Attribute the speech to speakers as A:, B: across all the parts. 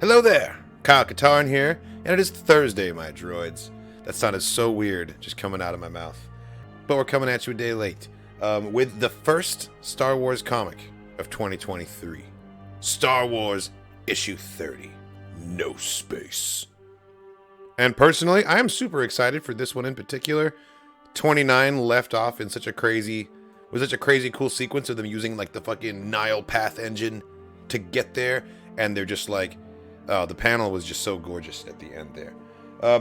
A: Hello there, Kyle Katarn here, and it is Thursday, my droids. That sounded so weird, just coming out of my mouth. But we're coming at you a day late, with the first Star Wars comic of 2023. Star Wars Issue 30, No Space. And personally, I am super excited for this one in particular. 29 left off in such a crazy cool sequence of them using like the fucking Nile path engine to get there, and they're just like, the panel was just so gorgeous at the end there.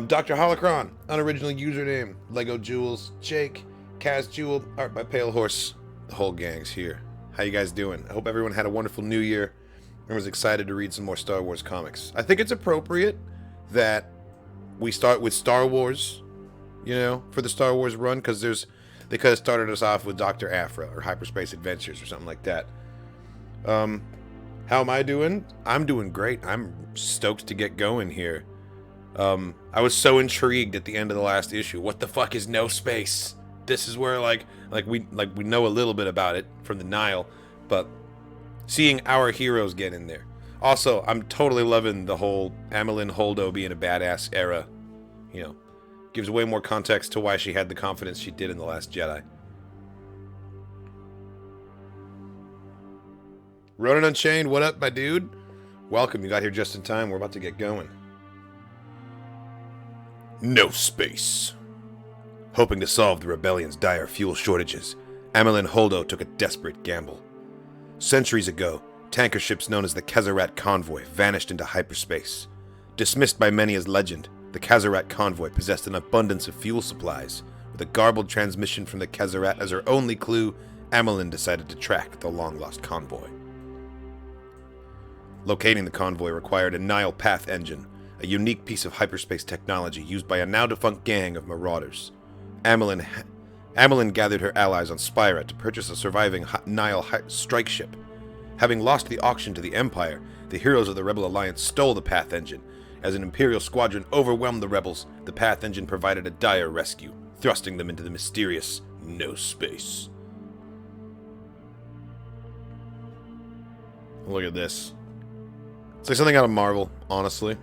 A: Dr. Holocron, unoriginal username, Lego Jules, Jake, Kaz Jewel, art by Pale Horse. The whole gang's here. How you guys doing? I hope everyone had a wonderful new year and was excited to read some more Star Wars comics. I think it's appropriate that we start with Star Wars, you know, for the Star Wars run, because they could have started us off with Dr. Aphra or Hyperspace Adventures or something like that. How am I doing? I'm doing great. I'm stoked to get going here. I was so intrigued at the end of the last issue. What the fuck is No Space? This is where we know a little bit about it from the Nile, but seeing our heroes get in there. Also, I'm totally loving the whole Amilyn Holdo being a badass era. You know, gives way more context to why she had the confidence she did in The Last Jedi. Ronan Unchained, what up, my dude? Welcome, you got here just in time. We're about to get going. No Space. Hoping to solve the rebellion's dire fuel shortages, Amilyn Holdo took a desperate gamble. Centuries ago, tanker ships known as the Kazarat Convoy vanished into hyperspace. Dismissed by many as legend, the Kazarat Convoy possessed an abundance of fuel supplies. With a garbled transmission from the Kazarat as her only clue, Amilyn decided to track the long-lost convoy. Locating the convoy required a Nile path engine, a unique piece of hyperspace technology used by a now-defunct gang of marauders. Amilyn gathered her allies on Spira to purchase a surviving Nile strike ship. Having lost the auction to the Empire, the heroes of the Rebel Alliance stole the path engine. As an Imperial squadron overwhelmed the rebels, the path engine provided a dire rescue, thrusting them into the mysterious No Space. Look at this. It's like something out of Marvel, honestly.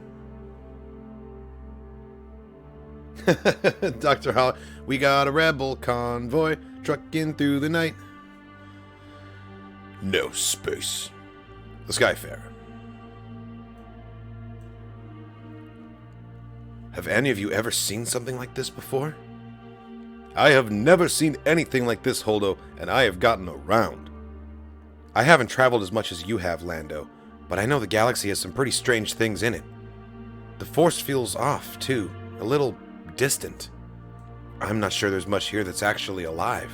A: Dr. Hollow, we got a rebel convoy trucking through the night. No Space. The Skyfarer. Have any of you ever seen something like this before? I have never seen anything like this, Holdo, and I have gotten around. I haven't traveled as much as you have, Lando, but I know the galaxy has some pretty strange things in it. The Force feels off, too. A little distant. I'm not sure there's much here that's actually alive.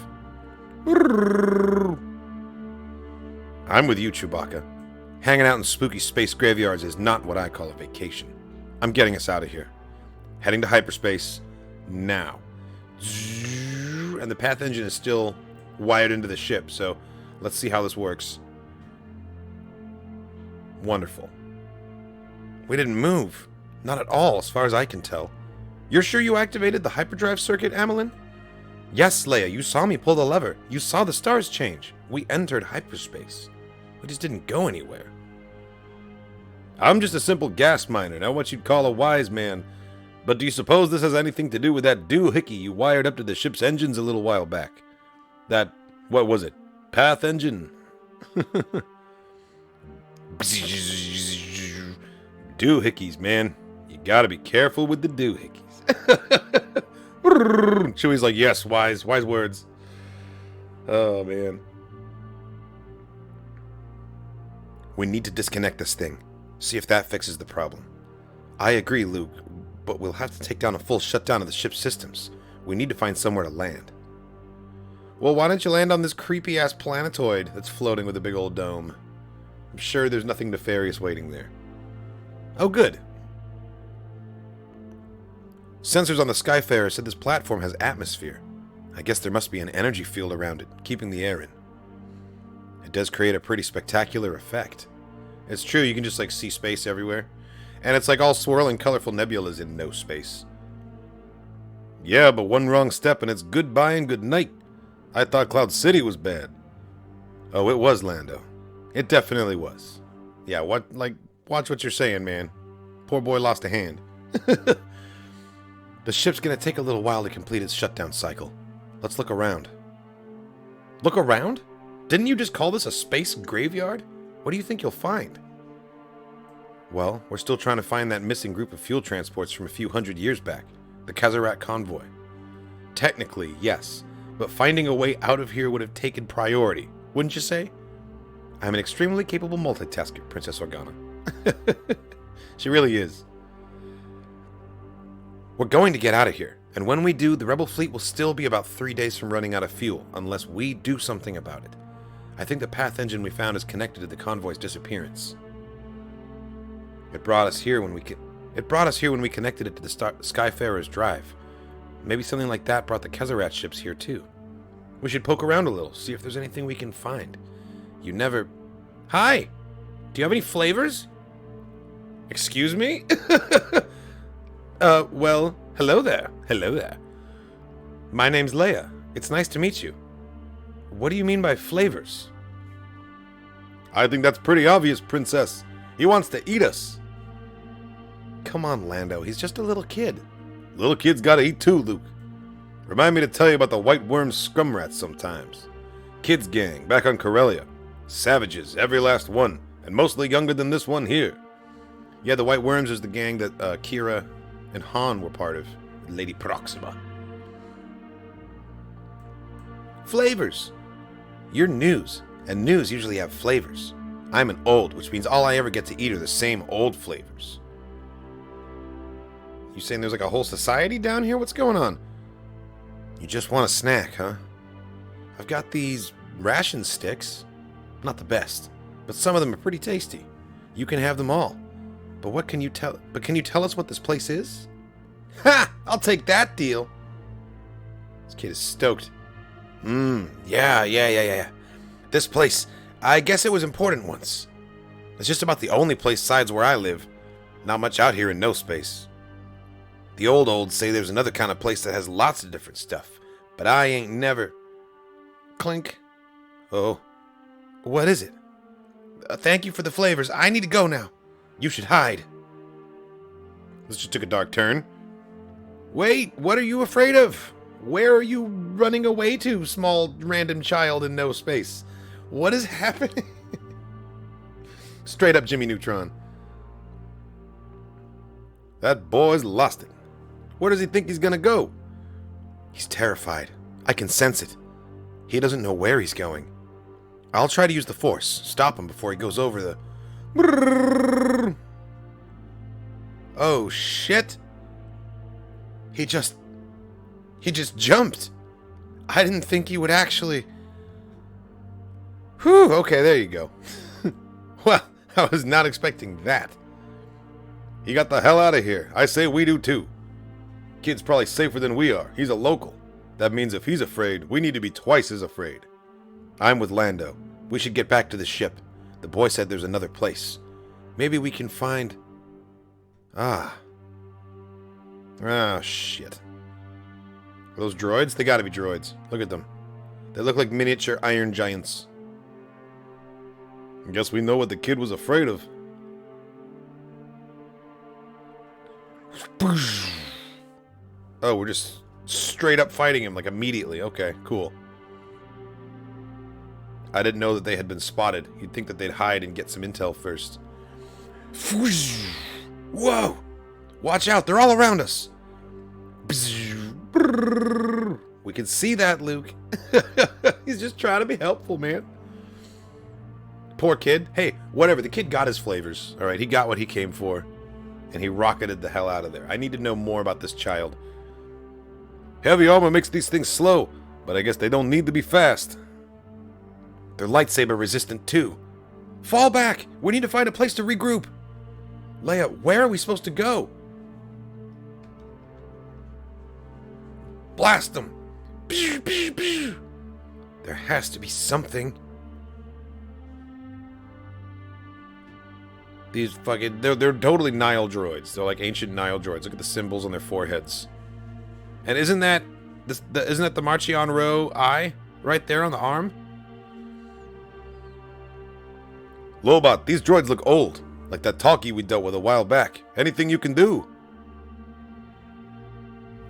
A: I'm with you, Chewbacca. Hanging out in spooky space graveyards is not what I call a vacation. I'm getting us out of here. Heading to hyperspace now. And the path engine is still wired into the ship, so let's see how this works. Wonderful. We didn't move. Not at all, as far as I can tell. You're sure you activated the hyperdrive circuit, Amilyn? Yes, Leia, you saw me pull the lever. You saw the stars change. We entered hyperspace. We just didn't go anywhere. I'm just a simple gas miner, not what you'd call a wise man. But do you suppose this has anything to do with that doohickey you wired up to the ship's engines a little while back? That, what was it? Path engine? Doohickeys, man. You gotta be careful with the doohickeys. Chewie's like, yes, wise words. Oh, man. We need to disconnect this thing. See if that fixes the problem. I agree, Luke, but we'll have to take down a full shutdown of the ship's systems. We need to find somewhere to land. Well, why don't you land on this creepy-ass planetoid that's floating with a big old dome? I'm sure there's nothing nefarious waiting there. Oh, good. Sensors on the Skyfarer said this platform has atmosphere. I guess there must be an energy field around it, keeping the air in. It does create a pretty spectacular effect. It's true, you can just like see space everywhere. And it's like all swirling colorful nebulas in No Space. Yeah, but one wrong step and it's goodbye and good night. I thought Cloud City was bad. Oh, it was, Lando. It definitely was. Yeah, what, like, Watch what you're saying, man. Poor boy lost a hand. The ship's gonna take a little while to complete its shutdown cycle. Let's look around. Look around? Didn't you just call this a space graveyard? What do you think you'll find? Well, we're still trying to find that missing group of fuel transports from a few hundred years back. The Kazarat convoy. Technically, yes. But finding a way out of here would have taken priority, wouldn't you say? I'm an extremely capable multitasker, Princess Organa. She really is. We're going to get out of here, and when we do, the Rebel fleet will still be about 3 days from running out of fuel, unless we do something about it. I think the path engine we found is connected to the convoy's disappearance. It brought us here when we connected it to the Skyfarer's drive. Maybe something like that brought the Kazarat ships here too. We should poke around a little, see if there's anything we can find. You never... Hi! Do you have any flavors? Excuse me? Well, hello there. Hello there. My name's Leia. It's nice to meet you. What do you mean by flavors? I think that's pretty obvious, Princess. He wants to eat us. Come on, Lando. He's just a little kid. Little kids gotta eat too, Luke. Remind me to tell you about the White Worm scrum rats sometimes. Kids gang, back on Corellia. Savages, every last one, and mostly younger than this one here. Yeah, the White Worms is the gang that Kira and Han were part of. Lady Proxima. Flavors. You're news, and news usually have flavors. I'm an old, which means all I ever get to eat are the same old flavors. You saying there's like a whole society down here? What's going on? You just want a snack, huh? I've got these ration sticks. Not the best, but some of them are pretty tasty. You can have them all. But can you tell us what this place is? Ha! I'll take that deal. This kid is stoked. Yeah. This place, I guess it was important once. It's just about the only place sides where I live. Not much out here in no space. The olds say there's another kind of place that has lots of different stuff, but I ain't never... Clink. Oh. What is it? Thank you for the flavors. I need to go now. You should hide. This just took a dark turn. Wait, what are you afraid of? Where are you running away to, small random child in no space? What is happening? Straight up Jimmy Neutron. That boy's lost it. Where does he think he's gonna go? He's terrified. I can sense it. He doesn't know where he's going. I'll try to use the Force. Stop him before he goes over the... Oh, shit. He just jumped. I didn't think he would actually... Whew, okay, there you go. Well, I was not expecting that. He got the hell out of here. I say we do too. Kid's probably safer than we are. He's a local. That means if he's afraid, we need to be twice as afraid. I'm with Lando. We should get back to the ship. The boy said there's another place. Maybe we can find... shit. Are those droids? They gotta be droids. Look at them. They look like miniature iron giants. I guess we know what the kid was afraid of. Oh, we're just straight up fighting him, like immediately. Okay, cool. I didn't know that they had been spotted. You'd think that they'd hide and get some intel first. Whoa! Watch out, they're all around us. We can see that, Luke. He's just trying to be helpful, man. Poor kid. Hey, whatever. The kid got his flavors. All right, he got what he came for. And he rocketed the hell out of there. I need to know more about this child. Heavy armor makes these things slow, but I guess they don't need to be fast. They're lightsaber resistant too. Fall back! We need to find a place to regroup. Leia, where are we supposed to go? Blast them! There has to be something. These fucking... They're totally Nile droids. They're like ancient Nile droids. Look at the symbols on their foreheads. And isn't that the Marchion Ro eye right there on the arm? Lobot, these droids look old. Like that talkie we dealt with a while back. Anything you can do.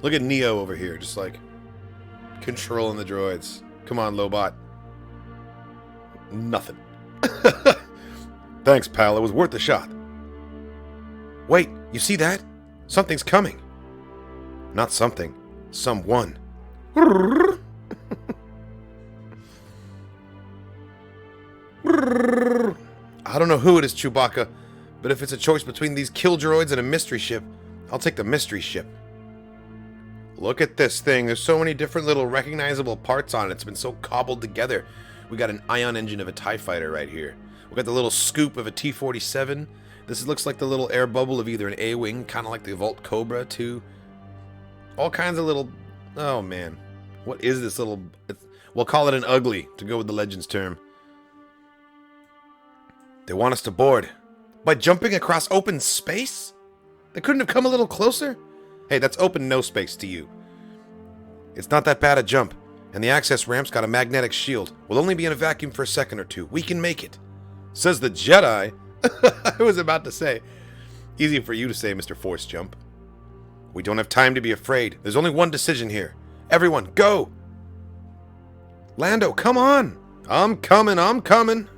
A: Look at Neo over here, just like controlling the droids. Come on, Lobot. Nothing. Thanks, pal. It was worth the shot. Wait, you see that? Something's coming. Not something. Someone. I don't know who it is, Chewbacca, but if it's a choice between these kill droids and a mystery ship, I'll take the mystery ship. Look at this thing. There's so many different little recognizable parts on it. It's been so cobbled together. We got an ion engine of a TIE fighter right here. We got the little scoop of a T-47. This looks like the little air bubble of either an A-Wing, kind of like the Volt Cobra, too. All kinds of little... Oh, man. What is this little... We'll call it an ugly, to go with the Legends term. They want us to board. By jumping across open space? They couldn't have come a little closer? Hey, that's open no space to you. It's not that bad a jump, and the access ramp's got a magnetic shield. We'll only be in a vacuum for a second or two. We can make it. Says the Jedi. I was about to say. Easy for you to say, Mr. Force Jump. We don't have time to be afraid. There's only one decision here. Everyone, go! Lando, come on! I'm coming, I'm coming!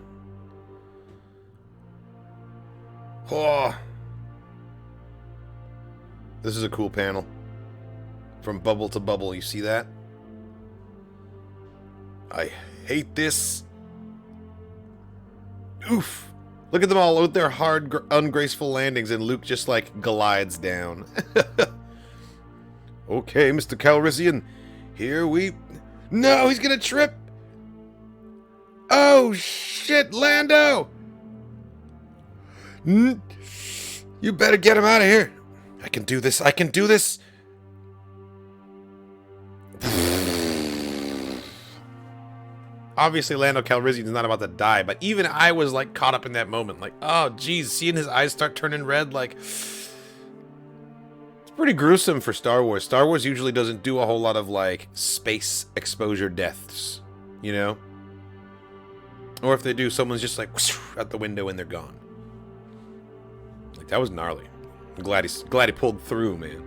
A: Oh. This is a cool panel. From bubble to bubble, you see that? I hate this. Oof. Look at them all with their hard, ungraceful landings, and Luke just, like, glides down. Okay, Mr. Calrissian. Here we... No, he's gonna trip! Oh, shit, Lando! You better get him out of here. I can do this, I can do this! Obviously, Lando Calrissian is not about to die, but even I was, like, caught up in that moment. Like, oh, geez, seeing his eyes start turning red, like... It's pretty gruesome for Star Wars. Star Wars usually doesn't do a whole lot of, like, space exposure deaths, you know? Or if they do, someone's just, like, out the window and they're gone. Like, that was gnarly. I'm glad he pulled through, man.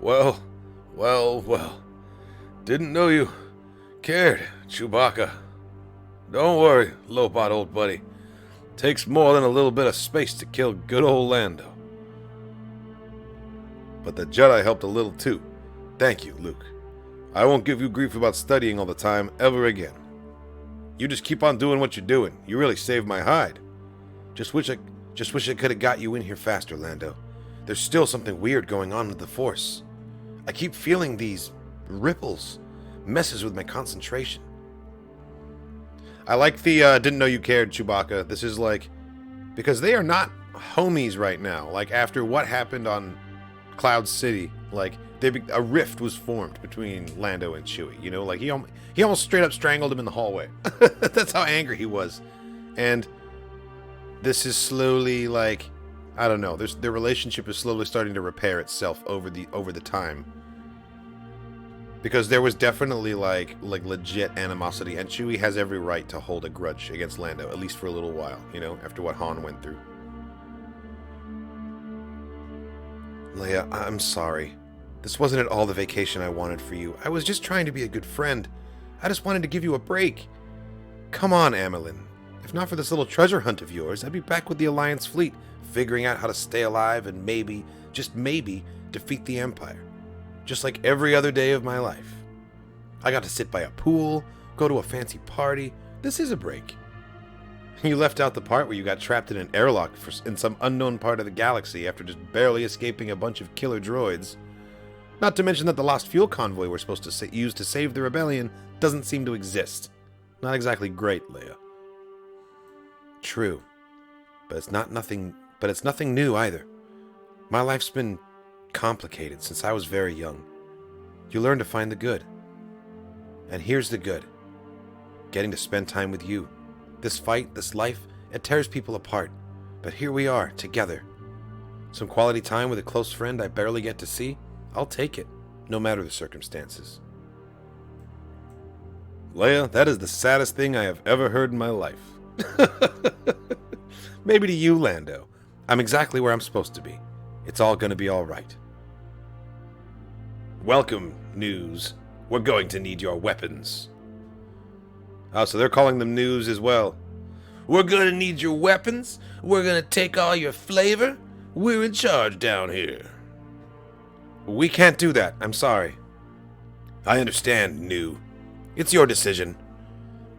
A: Well. Didn't know you cared, Chewbacca. Don't worry, Lobot, old buddy. Takes more than a little bit of space to kill good old Lando. But the Jedi helped a little too. Thank you, Luke. I won't give you grief about studying all the time ever again. You just keep on doing what you're doing. You really saved my hide. Just wish I could have got you in here faster, Lando. There's still something weird going on with the Force. I keep feeling these ripples. Messes with my concentration. I like the didn't know you cared, Chewbacca. This is like... Because they are not homies right now. Like, after what happened on Cloud City, like, a rift was formed between Lando and Chewie. You know, like, he almost straight up strangled him in the hallway. That's how angry he was. And this is slowly, like... I don't know. Their relationship is slowly starting to repair itself over the time. Because there was definitely, like legit animosity, and Chewie has every right to hold a grudge against Lando, at least for a little while, you know, after what Han went through. Leia, I'm sorry. This wasn't at all the vacation I wanted for you. I was just trying to be a good friend. I just wanted to give you a break. Come on, Amilyn. If not for this little treasure hunt of yours, I'd be back with the Alliance fleet, figuring out how to stay alive and maybe, just maybe, defeat the Empire. Just like every other day of my life. I got to sit by a pool, go to a fancy party. This is a break. You left out the part where you got trapped in an airlock in some unknown part of the galaxy after just barely escaping a bunch of killer droids. Not to mention that the lost fuel convoy we're supposed to use to save the rebellion doesn't seem to exist. Not exactly great, Leia. True. But it's nothing new either. My life's been complicated since I was very young. You learn to find the good. And here's the good. Getting to spend time with you. This fight, this life, it tears people apart. But here we are, together. Some quality time with a close friend I barely get to see? I'll take it, no matter the circumstances. Leia, that is the saddest thing I have ever heard in my life. Maybe to you, Lando. I'm exactly where I'm supposed to be. It's all gonna be alright. Welcome, News. We're going to need your weapons. Oh, so they're calling them News as well. We're gonna need your weapons. We're gonna take all your flavor. We're in charge down here. We can't do that. I'm sorry. I understand, New. It's your decision.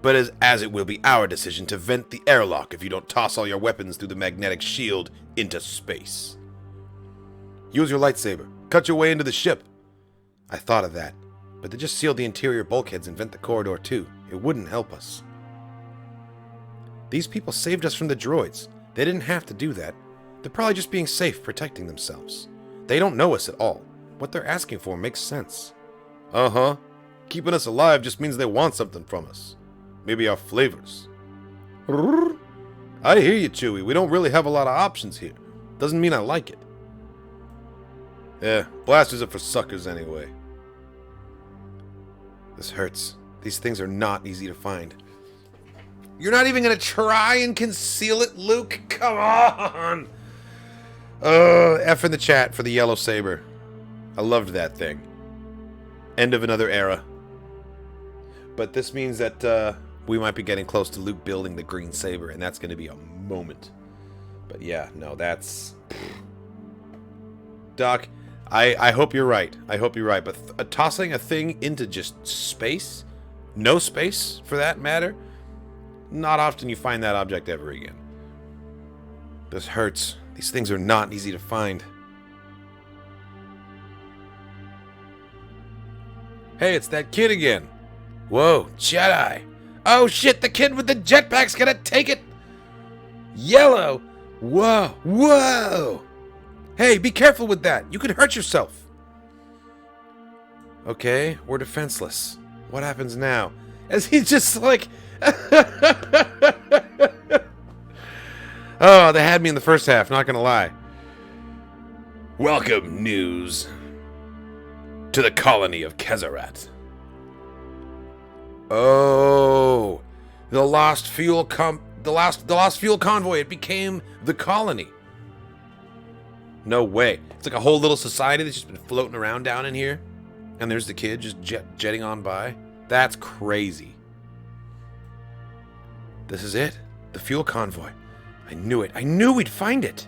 A: But as it will be our decision to vent the airlock if you don't toss all your weapons through the magnetic shield into space. Use your lightsaber. Cut your way into the ship. I thought of that, but they just sealed the interior bulkheads and vent the corridor too. It wouldn't help us. These people saved us from the droids. They didn't have to do that. They're probably just being safe, protecting themselves. They don't know us at all. What they're asking for makes sense. Uh-huh. Keeping us alive just means they want something from us. Maybe our flavors. I hear you, Chewie. We don't really have a lot of options here. Doesn't mean I like it. Yeah, blasters are for suckers anyway. This hurts. These things are not easy to find. You're not even gonna try and conceal it, Luke? Come on! F in the chat for the yellow saber. I loved that thing. End of another era. But this means that we might be getting close to Luke building the green saber, and that's gonna be a moment. But yeah, no, that's... Doc, I hope you're right. I hope you're right. But tossing a thing into just space? No space, for that matter? Not often you find that object ever again. This hurts. These things are not easy to find. Hey, it's that kid again. Whoa, Jedi. Oh shit, the kid with the jetpack's gonna take it. Yellow. Whoa, whoa. Hey, be careful with that. You could hurt yourself. Okay, we're defenseless. What happens now? As he's just like... Oh, they had me in the first half, not gonna lie. Welcome, News, to the colony of Kezarat. Oh, the lost fuel convoy. It became the colony. No way. It's like a whole little society that's just been floating around down in here, and there's the kid just jetting on by. That's crazy. This is it. The fuel convoy. I knew it. I knew we'd find it.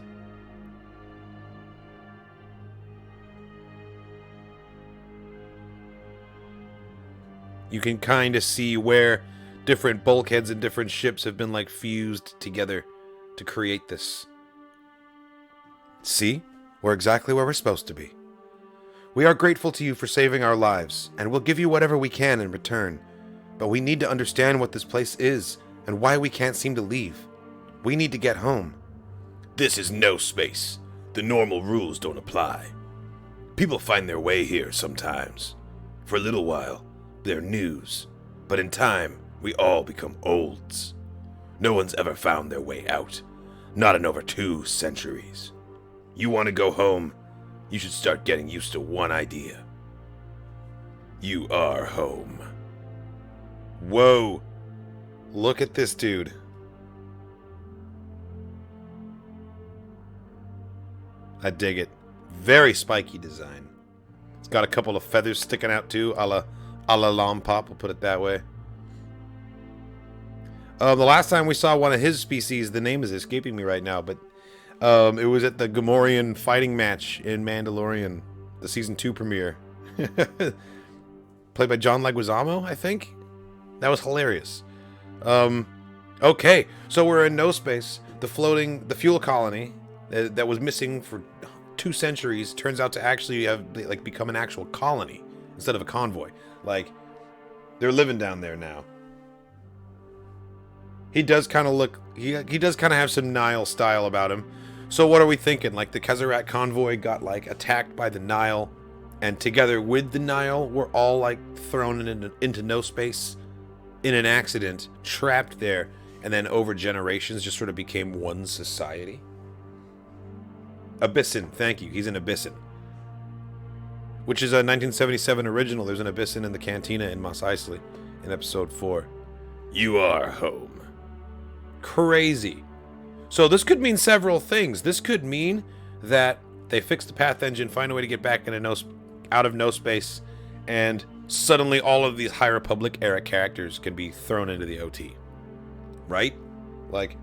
A: You can kind of see where different bulkheads and different ships have been like fused together to create this. See? We're exactly where we're supposed to be. We are grateful to you for saving our lives, and we'll give you whatever we can in return. But we need to understand what this place is and why we can't seem to leave. We need to get home. This is no space. The normal rules don't apply. People find their way here sometimes. For a little while, they're news. But in time, we all become olds. No one's ever found their way out. Not in over 2 centuries. You want to go home? You should start getting used to one idea. You are home. Whoa. Look at this dude. I dig it. Very spiky design. It's got a couple of feathers sticking out too, a la Lompop, we'll put it that way. The last time we saw one of his species, the name is escaping me right now, but it was at the Gamorrean fighting match in Mandalorian, the Season 2 premiere. Played by John Leguizamo, I think? That was hilarious. Okay, so we're in no space. The fuel colony that was missing for 2 centuries turns out to actually have like become an actual colony instead of a convoy. Like, they're living down there now. He does kind of look... He does kind of have some Nile style about him. So what are we thinking? Like, the Kezarat convoy got, like, attacked by the Nile, and together with the Nile, we're all, like, thrown into no space in an accident, trapped there, and then over generations just sort of became one society? Abyssin, thank you. He's an Abyssin. Which is a 1977 original. There's an Abyssin in the cantina in Mos Eisley in episode 4. You are home. Crazy. So this could mean several things. This could mean that they fix the path engine, find a way to get back into out of no space, and suddenly all of these High Republic era characters can be thrown into the OT. Right? Like,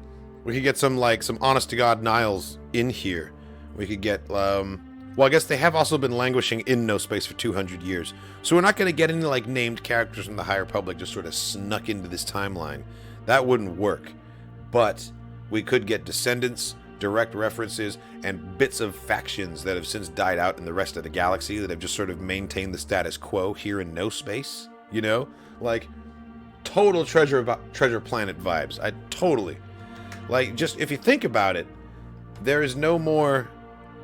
A: we could get some honest to God Niles in here. We could get, well, I guess they have also been languishing in no space for 200 years. So we're not going to get any, like, named characters from the High Republic just sort of snuck into this timeline. That wouldn't work. But we could get descendants, direct references, and bits of factions that have since died out in the rest of the galaxy that have just sort of maintained the status quo here in no space. You know? Like, total treasure planet vibes. Totally. Like, just, if you think about it, there is no more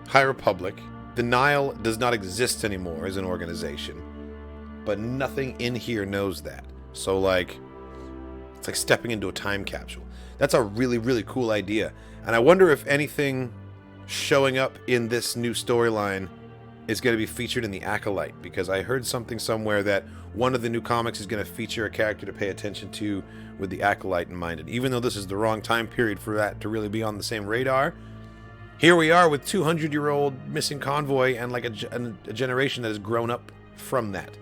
A: High Republic. The Nile does not exist anymore as an organization. But nothing in here knows that. So, like, it's like stepping into a time capsule. That's a really, really cool idea. And I wonder if anything showing up in this new storyline is going to be featured in the Acolyte, because I heard something somewhere that one of the new comics is going to feature a character to pay attention to with the Acolyte in mind. And even though this is the wrong time period for that to really be on the same radar, here we are with 200-year-old missing convoy and like a generation that has grown up from that.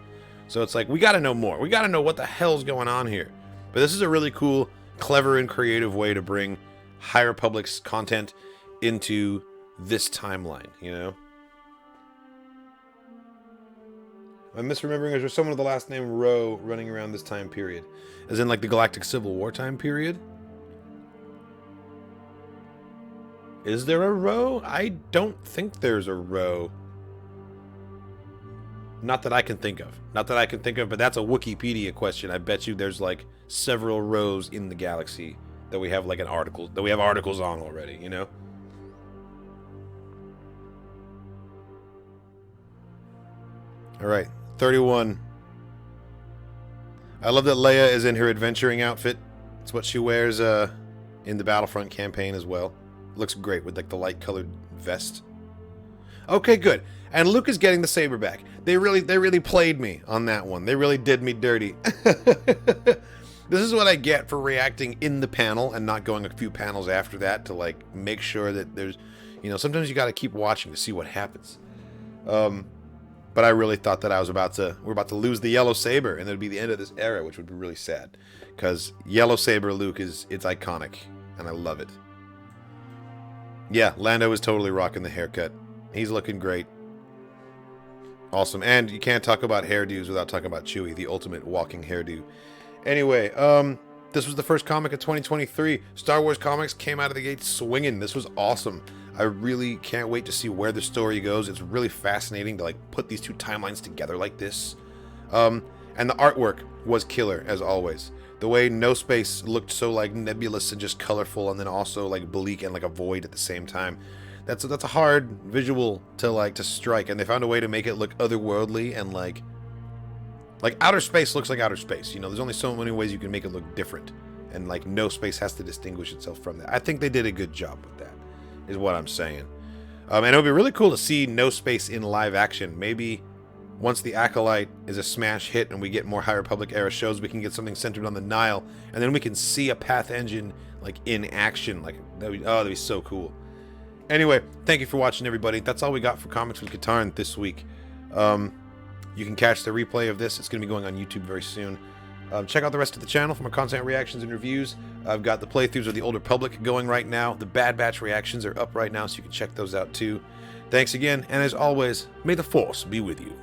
A: So it's like, we got to know more. We got to know what the hell's going on here. But this is a really cool, clever, and creative way to bring High Republic's content into this timeline, you know? I'm misremembering, is there someone with the last name Rowe running around this time period? As in, like, the Galactic Civil War time period? Is there a Rowe? I don't think there's a Rowe. Not that I can think of. Not that I can think of, but that's a Wikipedia question. I bet you there's, like, several Rows in the galaxy that we have, like, articles on already, you know? Alright, 31. I love that Leia is in her adventuring outfit. It's what she wears in the Battlefront campaign as well. Looks great with, like, the light-colored vest. Okay, good. And Luke is getting the saber back. They really played me on that one. They really did me dirty. This is what I get for reacting in the panel and not going a few panels after that to, like, make sure that there's, you know, sometimes you got to keep watching to see what happens. But I really thought that we're about to lose the yellow saber, and it'd be the end of this era, which would be really sad, because yellow saber Luke it's iconic, and I love it. Yeah, Lando is totally rocking the haircut. He's looking great. Awesome. And you can't talk about hairdos without talking about Chewie, the ultimate walking hairdo. Anyway, this was the first comic of 2023. Star Wars comics came out of the gate swinging. This was awesome. I really can't wait to see where the story goes. It's really fascinating to, like, put these two timelines together like this. And the artwork was killer, as always. The way No Space looked so, like, nebulous and just colorful, and then also, like, bleak and, like, a void at the same time. That's a hard visual to strike, and they found a way to make it look otherworldly and, like outer space looks like outer space. You know, there's only so many ways you can make it look different, and, like, No Space has to distinguish itself from that. I think they did a good job with that, is what I'm saying. And it would be really cool to see No Space in live action. Maybe once the Acolyte is a smash hit and we get more High Republic era shows, we can get something centered on the Nile, and then we can see a Path Engine, like, in action. Like, that'd be so cool. Anyway, thank you for watching, everybody. That's all we got for Comics with Katarn this week. You can catch the replay of this. It's going to be going on YouTube very soon. Check out the rest of the channel for more content, reactions, and reviews. I've got the playthroughs of the Old Republic going right now. The Bad Batch reactions are up right now, so you can check those out too. Thanks again, and as always, may the Force be with you.